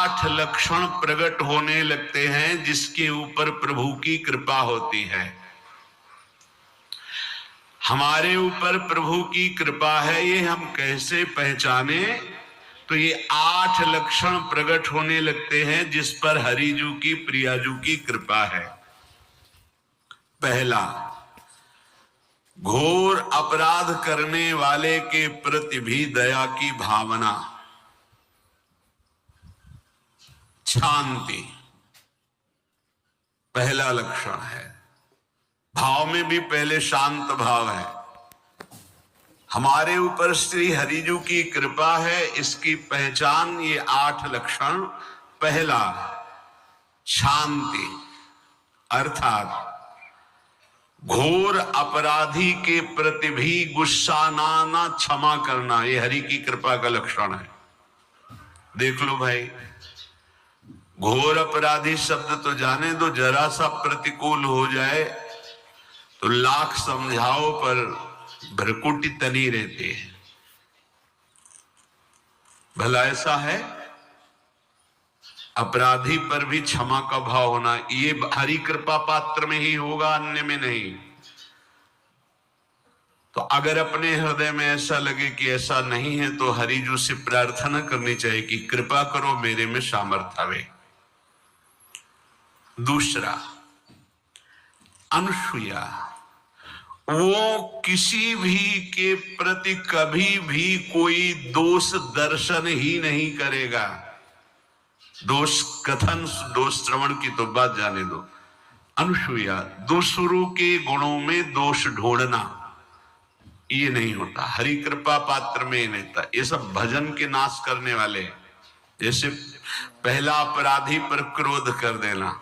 8 लक्षण प्रकट होने लगते हैं जिसके ऊपर प्रभु की कृपा होती है। हमारे ऊपर प्रभु की कृपा है, ये हम कैसे पहचाने? तो ये 8 लक्षण प्रकट होने लगते हैं जिस पर हरिजू की प्रियाजू की कृपा है। पहला, घोर अपराध करने वाले के प्रति भी दया की भावना, शांति पहला लक्षण है। भाव में भी पहले शांत भाव है। हमारे ऊपर श्री हरिजू की कृपा है, इसकी पहचान ये 8 लक्षण। पहला, शांति, अर्थात घोर अपराधी के प्रति भी गुस्सा ना क्षमा करना, ये हरि की कृपा का लक्षण है। देख लो भाई, घोर अपराधी शब्द तो जाने दो, जरा सा प्रतिकूल हो जाए तो लाख समझाओ पर भ्रकुटी तनी रहती है। भला ऐसा है? अपराधी पर भी क्षमा का भाव होना, ये हरि कृपा पात्र में ही होगा, अन्य में नहीं। तो अगर अपने हृदय में ऐसा लगे कि ऐसा नहीं है तो हरिजू से प्रार्थना करनी चाहिए कि कृपा करो, मेरे में सामर्थ्य आवे। दूसरा, अनुसूया, वो किसी भी के प्रति कभी भी कोई दोष दर्शन ही नहीं करेगा। दोष कथन, दोष श्रवण की तो बात जाने दो। अनुसूया, दूसरों के गुणों में दोष ढूंढना ये नहीं होता। हरि कृपा पात्र में नहीं था। ये सब भजन के नाश करने वाले। जैसे पहला अपराधी पर क्रोध कर देना,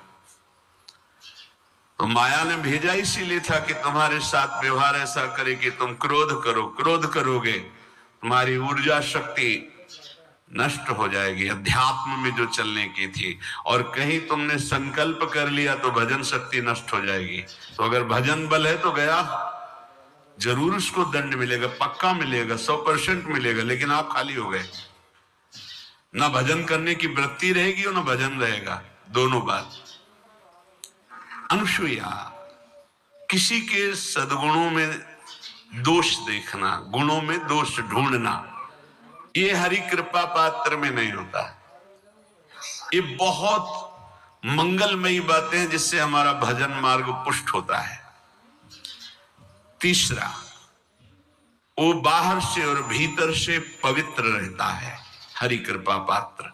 तो माया ने भेजा इसीलिए था कि तुम्हारे साथ व्यवहार ऐसा करे कि तुम क्रोध करो। क्रोध करोगे तुम्हारी ऊर्जा शक्ति नष्ट हो जाएगी, अध्यात्म में जो चलने की थी। और कहीं तुमने संकल्प कर लिया तो भजन शक्ति नष्ट हो जाएगी। तो अगर भजन बल है तो गया, जरूर उसको दंड मिलेगा, पक्का मिलेगा, 100% मिलेगा, लेकिन आप खाली हो गए। ना भजन करने की वृत्ति रहेगी और ना भजन रहेगा, दोनों बात। अनुसूया, किसी के सद्गुणों में दोष देखना, गुणों में दोष ढूंढना, ये हरि कृपा पात्र में नहीं होता। ये बहुत मंगलमयी बातें हैं जिससे हमारा भजन मार्ग पुष्ट होता है। तीसरा, वो बाहर से और भीतर से पवित्र रहता है, हरि कृपा पात्र।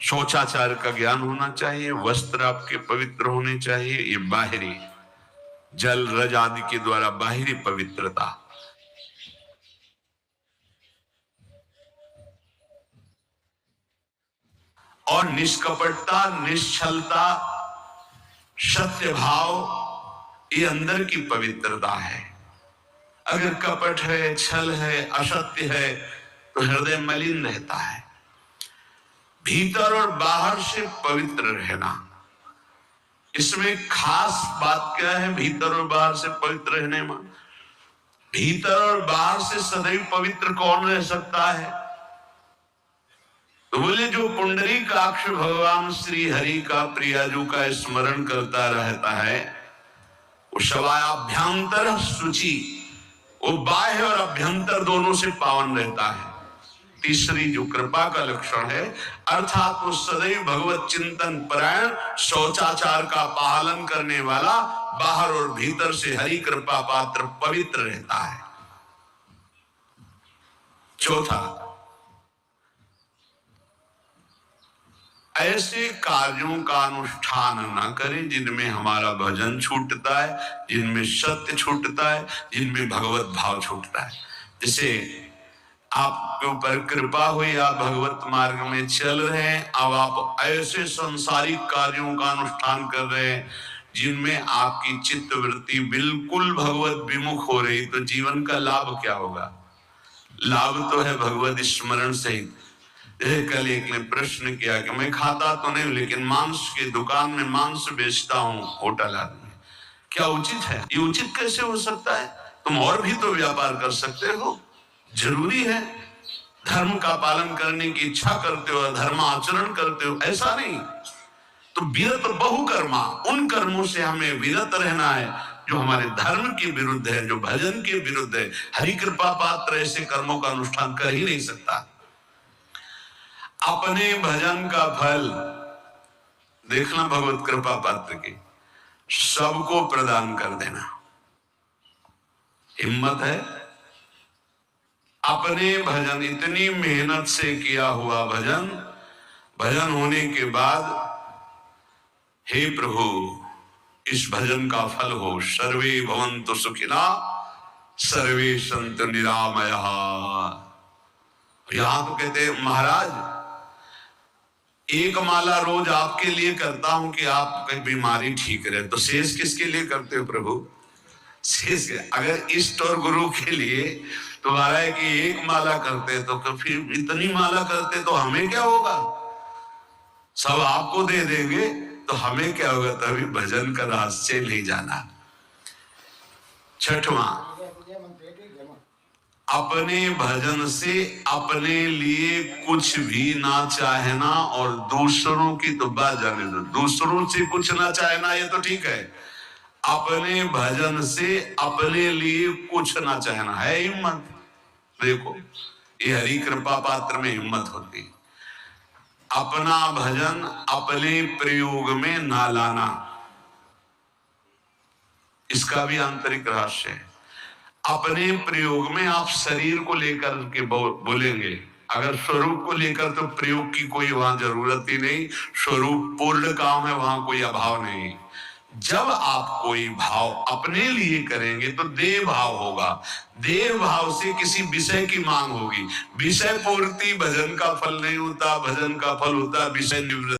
शौचाचार का ज्ञान होना चाहिए, वस्त्र आपके पवित्र होने चाहिए। ये बाहरी, जल रज आदि के द्वारा बाहरी पवित्रता। और निष्कपटता, निश्चलता, सत्य भाव, ये अंदर की पवित्रता है। अगर कपट है, छल है, असत्य है तो हृदय मलिन रहता है। भीतर और बाहर से पवित्र रहना, इसमें खास बात क्या है? भीतर और बाहर से पवित्र रहने में, भीतर और बाहर से सदैव पवित्र कौन रह सकता है? तो बोले, जो पुंडरीकाक्ष भगवान श्री हरि का प्रियाजू का स्मरण करता रहता है, वो शवाभ्यंतर शुचि, वो बाह्य और अभ्यंतर दोनों से पावन रहता है। तीसरी जो कृपा का लक्षण है, अर्थात वो सदैव भगवत चिंतन परायण, शौचाचार का पालन करने वाला, बाहर और भीतर से हरि कृपा पात्र पवित्र रहता है। चौथा, ऐसे कार्यों का अनुष्ठान न करें जिनमें हमारा भजन छूटता है, जिनमें सत्य छूटता है, जिनमें भगवत भाव छूटता है। जैसे आपके ऊपर कृपा हुई, आप भगवत मार्ग में चल रहे हैं, अब आप ऐसे संसारिक कार्यों का अनुष्ठान कर रहे हैं जिनमें आपकी चित्त वृत्ति बिल्कुल भगवत विमुख हो रही, तो जीवन का लाभ क्या होगा? लाभ तो है भगवत स्मरण सहित। कल एक ने प्रश्न किया कि मैं खाता तो नहीं लेकिन मांस की दुकान में मांस बेचता हूँ, होटल आदमी, क्या उचित है? ये उचित कैसे हो सकता है? तुम और भी तो व्यापार कर सकते हो, जरूरी है। धर्म का पालन करने की इच्छा करते हो, धर्म आचरण करते हो, ऐसा नहीं। तो विरत बहुकर्मा, उन कर्मों से हमें विरत रहना है जो हमारे धर्म के विरुद्ध है, जो भजन के विरुद्ध है। हरि कृपा पात्र ऐसे कर्मों का अनुष्ठान कर ही नहीं सकता। अपने भजन का फल देखना भगवत कृपा पात्र की, सबको प्रदान कर देना। हिम्मत है? अपने भजन, इतनी मेहनत से किया हुआ भजन, भजन होने के बाद हे प्रभु इस भजन का फल हो, सर्वे भवन्तु सुखिना सर्वे सन्तु निरामयाः। यहां तो कहते महाराज एक माला रोज आपके लिए करता हूं कि आपकी बीमारी ठीक रहे, तो शेष किसके लिए करते हो प्रभु? शेष अगर इष्ट और गुरु के लिए तुम्हारा है कि एक माला करते तो फिर इतनी माला करते तो हमें क्या होगा? सब आपको दे देंगे तो हमें क्या होगा? तभी भजन का रहस्य नहीं जाना। छठवां, अपने भजन से अपने लिए कुछ भी ना चाहना और दूसरों की तो बात जाने दो, दूसरों से कुछ ना चाहना ये तो ठीक है, अपने भजन से अपने लिए कुछ ना चाहना है हिम्मत। देखो ये हरि कृपा पात्र में हिम्मत होती है। अपना भजन अपने प्रयोग में ना लाना, इसका भी आंतरिक रहस्य है। अपने प्रयोग में आप शरीर को लेकर के बोलेंगे, अगर स्वरूप को लेकर तो प्रयोग की कोई वहां जरूरत ही नहीं, स्वरूप पूर्ण काम है, वहां कोई अभाव नहीं। जब आप कोई भाव अपने लिए करेंगे तो देह भाव होगा, देह भाव से किसी विषय की मांग होगी। विषय पूर्ति भजन का फल नहीं होता, भजन का फल होता विषय निवृत्ति।